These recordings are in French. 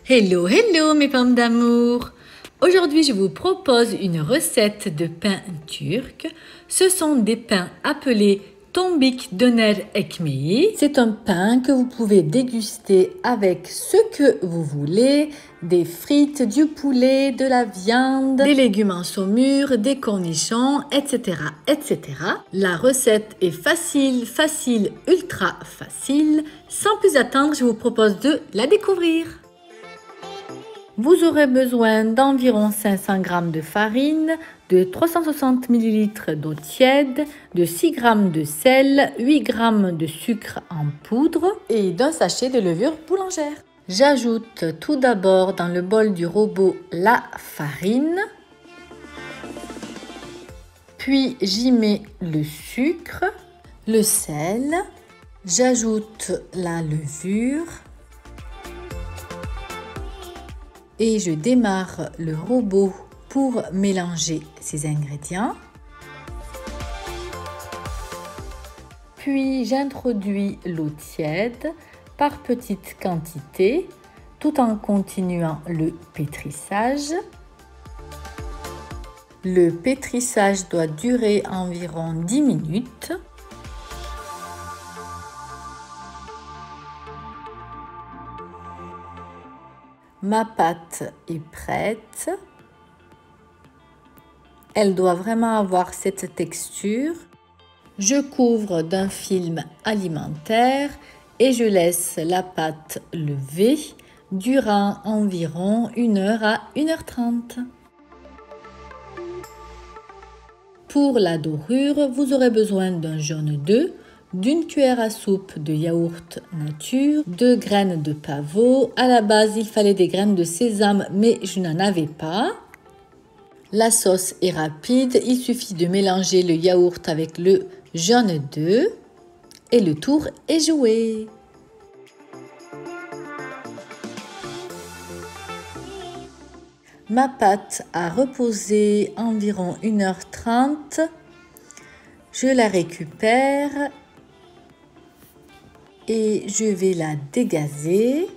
Hello, hello mes pommes d'amour! Aujourd'hui, je vous propose une recette de pain turc. Ce sont des pains appelés tombik döner ekmeği. C'est un pain que vous pouvez déguster avec ce que vous voulez, des frites, du poulet, de la viande, des légumes en saumure, des cornichons, etc., etc. La recette est facile, ultra facile. Sans plus attendre, je vous propose de la découvrir. Vous aurez besoin d'environ 500 g de farine, de 360 ml d'eau tiède, de 6 g de sel, 8 g de sucre en poudre et d'un sachet de levure boulangère. J'ajoute tout d'abord dans le bol du robot la farine, puis j'y mets le sucre, le sel, j'ajoute la levure, et je démarre le robot pour mélanger ces ingrédients. Puis j'introduis l'eau tiède par petites quantités tout en continuant le pétrissage. Le pétrissage doit durer environ 10 minutes. Ma pâte est prête. Elle doit vraiment avoir cette texture. Je couvre d'un film alimentaire et je laisse la pâte lever durant environ 1 heure à 1h30. Pour la dorure, vous aurez besoin d'un jaune d'œuf, d'une cuillère à soupe de yaourt nature, 2 graines de pavot. À la base, il fallait des graines de sésame, mais je n'en avais pas. La sauce est rapide, il suffit de mélanger le yaourt avec le jaune d'œuf et le tour est joué. Ma pâte a reposé environ 1h30. Je la récupère et je vais la dégazer.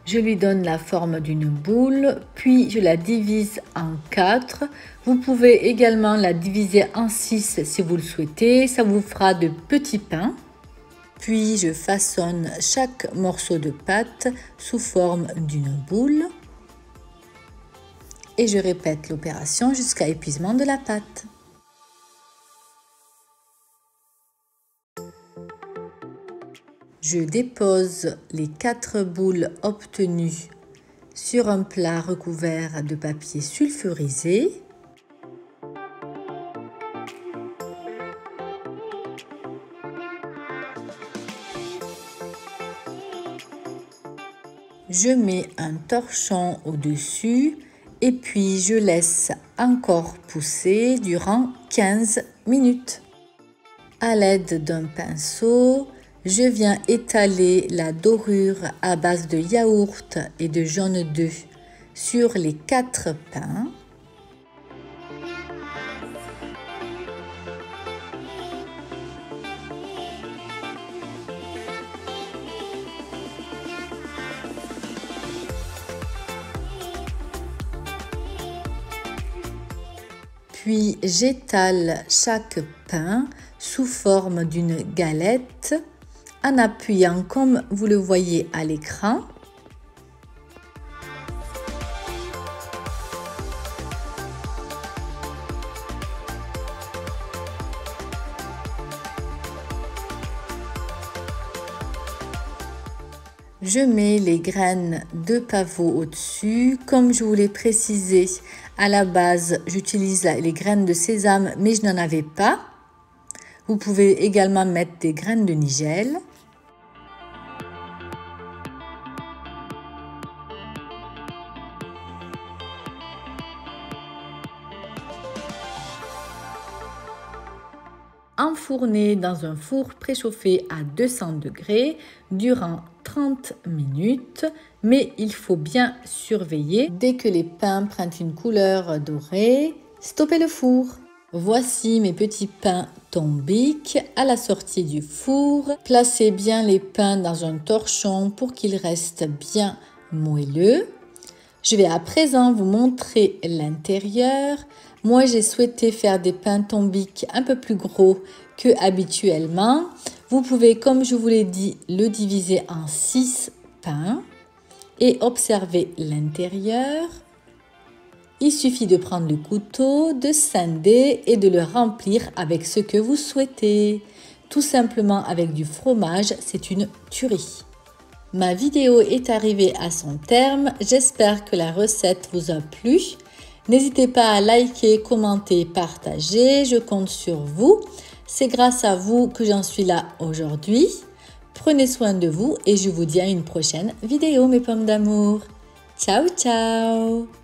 Je lui donne la forme d'une boule, puis je la divise en 4. Vous pouvez également la diviser en 6 si vous le souhaitez, ça vous fera de petits pains. Puis je façonne chaque morceau de pâte sous forme d'une boule et je répète l'opération jusqu'à épuisement de la pâte. Je dépose les 4 boules obtenues sur un plat recouvert de papier sulfurisé. Je mets un torchon au-dessus et puis je laisse encore pousser durant 15 minutes. À l'aide d'un pinceau, je viens étaler la dorure à base de yaourt et de jaune d'œuf sur les 4 pains. Puis j'étale chaque pain sous forme d'une galette en appuyant comme vous le voyez à l'écran. Je mets les graines de pavot au-dessus. Comme je vous l'ai précisé, à la base, j'utilise les graines de sésame, mais je n'en avais pas. Vous pouvez également mettre des graines de nigel. Enfourner dans un four préchauffé à 200 degrés durant 30 30 minutes, mais il faut bien surveiller. Dès que les pains prennent une couleur dorée, stoppez le four. Voici mes petits pains tombiques à la sortie du four. Placez bien les pains dans un torchon pour qu'ils restent bien moelleux. Je vais à présent vous montrer l'intérieur. Moi, j'ai souhaité faire des pains tombiques un peu plus gros que habituellement. Vous pouvez, comme je vous l'ai dit, le diviser en 6 pains et observer l'intérieur. Il suffit de prendre le couteau, de scinder et de le remplir avec ce que vous souhaitez. Tout simplement avec du fromage, c'est une tuerie. Ma vidéo est arrivée à son terme. J'espère que la recette vous a plu. N'hésitez pas à liker, commenter, partager. Je compte sur vous. C'est grâce à vous que j'en suis là aujourd'hui. Prenez soin de vous et je vous dis à une prochaine vidéo, mes pommes d'amour. Ciao, ciao!